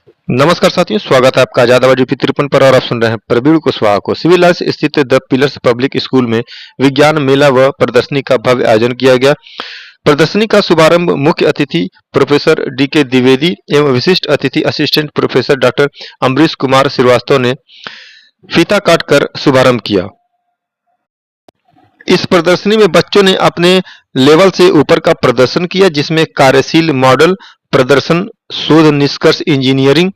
नमस्कार साथियों, स्वागत है आपका आजाद आवाज यूपी 53 पर और आप सुन रहे हैं प्रवीण कुशवाहा को। सिविल लाइन्स स्थित द पिलर्स पब्लिक स्कूल में विज्ञान मेला व प्रदर्शनी का भव्य आयोजन किया गया। प्रदर्शनी का शुभारंभ मुख्य अतिथि प्रोफेसर डी के द्विवेदी एवं विशिष्ट अतिथि assistant professor doctor Ambrish Kumar Shrivastava ने फीता काट कर शुभारंभ किया। इस प्रदर्शनी में बच्चों ने अपने लेवल से ऊपर का प्रदर्शन किया, जिसमें कार्यशील मॉडल प्रदर्शन, शोध निष्कर्ष, इंजीनियरिंग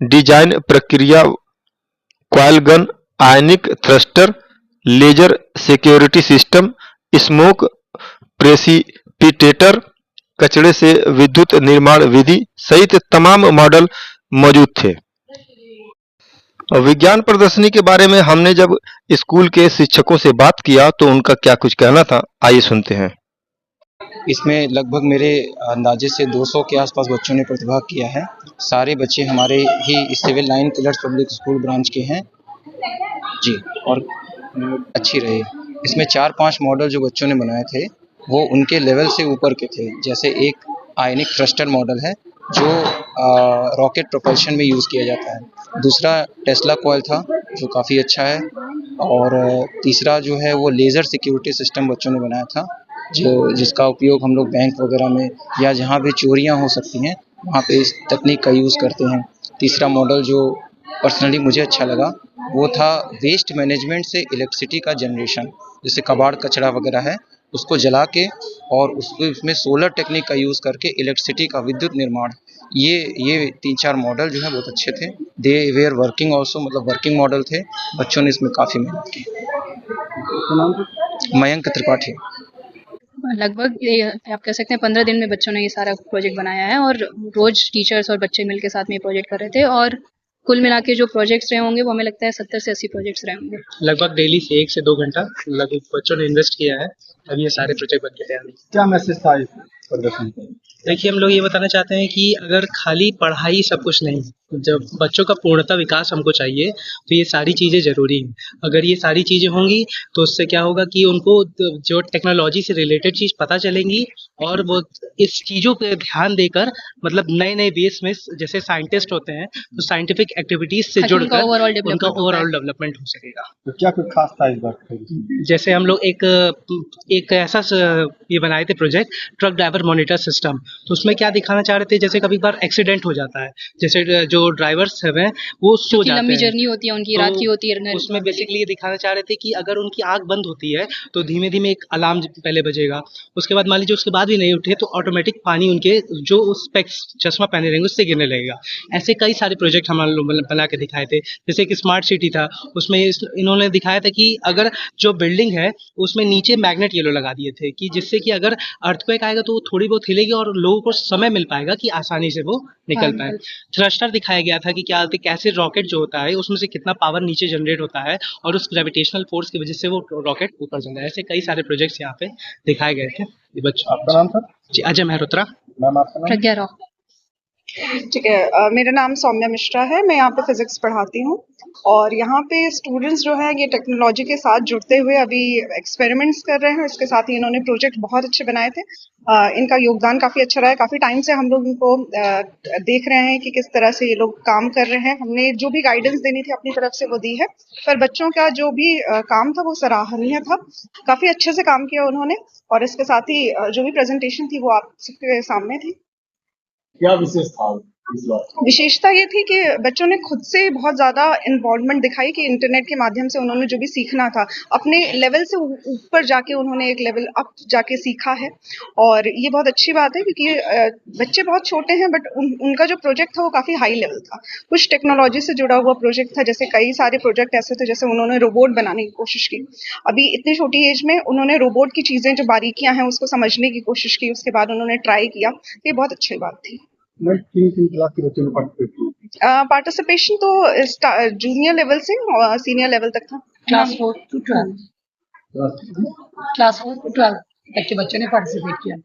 डिजाइन प्रक्रिया, coil gun, ionic thruster, laser security system, smoke precipitator, कचरे से विद्युत निर्माण विधि सहित तमाम मॉडल मौजूद थे। और विज्ञान प्रदर्शनी के बारे में हमने जब स्कूल के शिक्षकों से बात किया तो उनका क्या कुछ कहना था, आइए सुनते हैं। इसमें लगभग मेरे अंदाजे से 200 के आसपास बच्चों ने प्रतिभाग किया है। सारे बच्चे हमारे ही civil line pillars public school branch के हैं जी। और अच्छी रही। इसमें 4-5 मॉडल जो बच्चों ने बनाए थे वो उनके लेवल से ऊपर के थे। जैसे एक आयनिक थ्रस्टर मॉडल है जो रॉकेट प्रोपल्शन में यूज़ किया जाता है। दूसरा टेस्ला कॉइल था जो काफ़ी अच्छा है। और तीसरा जो है वो लेज़र सिक्योरिटी सिस्टम बच्चों ने बनाया था, जो जिसका उपयोग हम लोग बैंक वगैरह में या जहाँ भी चोरियाँ हो सकती हैं वहाँ पे इस तकनीक का यूज़ करते हैं। तीसरा मॉडल जो पर्सनली मुझे अच्छा लगा वो था वेस्ट मैनेजमेंट से इलेक्ट्रिसिटी का जनरेशन। जैसे कबाड़ कचरा वगैरह है उसको जला के और उसमें सोलर टेक्निक का यूज़ करके इलेक्ट्रिसिटी का विद्युत निर्माण। ये 3-4 मॉडल जो हैं बहुत अच्छे थे। दे वेयर वर्किंग ऑल्सो, मतलब वर्किंग मॉडल थे। बच्चों ने इसमें काफ़ी मेहनत की। मयंक त्रिपाठी। लगभग ये आप कह सकते हैं 15 दिन में बच्चों ने ये सारा प्रोजेक्ट बनाया है और रोज टीचर्स और बच्चे मिलकर साथ में ये प्रोजेक्ट कर रहे थे। और कुल मिला के जो प्रोजेक्ट्स रहे होंगे वो हमें लगता है 70 से 80 प्रोजेक्ट्स रहे होंगे। लगभग डेली से 1 से 2 घंटा लगभग बच्चों ने इन्वेस्ट किया है, तभी ये सारे प्रोजेक्ट बन के तैयार हुए। क्या मैसेज था इस प्रदर्शन का? देखिए, हम लोग ये बताना चाहते हैं कि अगर खाली पढ़ाई सब कुछ नहीं, जब बच्चों का पूर्णतः विकास हमको चाहिए तो ये सारी चीज़ें ज़रूरी हैं। अगर ये सारी चीज़ें होंगी तो उससे क्या होगा कि उनको जो टेक्नोलॉजी से रिलेटेड चीज़ पता चलेंगी और वो इस चीज़ों पे ध्यान देकर मतलब नए-नए बेस में जैसे साइंटिस्ट होते हैं तो साइंटिफिक एक्टिविटीज़ से जुड़कर उनका ओवरऑल डेवलपमेंट हो सकेगा। तो क्या कुछ खास था इस बार? जैसे हम लोग एक ऐसा ये बनाए थे project, truck driver monitor system. तो उसमें क्या दिखाना चाह रहे थे, जैसे कभी बार एक्सीडेंट हो जाता है, जैसे जो ड्राइवर्स हैं वो सो जाते हैं, लंबी जर्नी होती है उनकी, रात की होती है। उसमें बेसिकली ये दिखाना चाह रहे थे कि अगर उनकी आंख बंद होती है तो धीमे धीमे एक अलार्म पहले बजेगा, उसके बाद मान लीजिए उसके बाद भी नहीं उठे तो ऑटोमेटिक पानी उनके जो स्पेक्स चश्मा पहने रहेंगे उससे गिरने लगेगा। ऐसे कई सारे प्रोजेक्ट हम लोग बना के दिखाए थे। जैसे एक स्मार्ट सिटी था, उसमें इन्होंने दिखाया था कि अगर जो बिल्डिंग है उसमें नीचे मैग्नेट येलो लगा दिए थे कि जिससे कि अगर अर्थक्वेक आएगा तो वो थोड़ी बहुत हिलेगी और लोगों को समय मिल पाएगा कि आसानी से वो निकल पाए। थ्रस्टर दिखाया गया था कि क्या कैसे रॉकेट जो होता है उसमें से कितना पावर नीचे जनरेट होता है और उस ग्रेविटेशनल फोर्स की वजह से वो रॉकेट ऊपर चलता है। ऐसे कई सारे प्रोजेक्ट्स यहाँ पे दिखाए गए थे। बच्चों, आपका नाम सर? जी अजय मेहरोत्रा। मैम आपका नाम? प्रज्ञा राव। ठीक है, मेरा नाम सौम्या मिश्रा है। मैं यहाँ पे फिजिक्स पढ़ाती हूँ और यहाँ पे स्टूडेंट्स जो है ये टेक्नोलॉजी के साथ जुड़ते हुए अभी एक्सपेरिमेंट्स कर रहे हैं। इसके साथ ही इन्होंने प्रोजेक्ट बहुत अच्छे बनाए थे। इनका योगदान काफ़ी अच्छा रहा है। काफ़ी टाइम से हम लोग इनको देख रहे हैं कि किस तरह से ये लोग काम कर रहे हैं। हमने जो भी गाइडेंस देनी थी अपनी तरफ से वो दी है, पर बच्चों का जो भी काम था वो सराहनीय था। काफ़ी अच्छे से काम किया उन्होंने और इसके साथ ही जो भी प्रेजेंटेशन थी वो आप सबके सामने थी। क्या विशेष था इस बार? विशेषता ये थी कि बच्चों ने खुद से बहुत ज़्यादा इन्वॉल्वमेंट दिखाई कि इंटरनेट के माध्यम से उन्होंने जो भी सीखना था अपने लेवल से ऊपर जाके उन्होंने एक लेवल अप जाके सीखा है। और ये बहुत अच्छी बात है क्योंकि बच्चे बहुत छोटे हैं बट उनका जो प्रोजेक्ट था वो काफ़ी हाई लेवल था। कुछ टेक्नोलॉजी से जुड़ा हुआ प्रोजेक्ट था, जैसे कई सारे प्रोजेक्ट ऐसे थे जैसे उन्होंने रोबोट बनाने की कोशिश की। अभी इतनी छोटी एज में उन्होंने रोबोट की चीज़ें जो बारीकियाँ हैं उसको समझने की कोशिश की, उसके बाद उन्होंने ट्राई किया। ये बहुत अच्छी बात थी। किन क्लास के बच्चों ने पार्टिसिपेट किया? पार्टिसिपेशन तो जूनियर लेवल से सीनियर लेवल तक था। क्लास 4 to 12 बच्चों ने पार्टिसिपेट किया।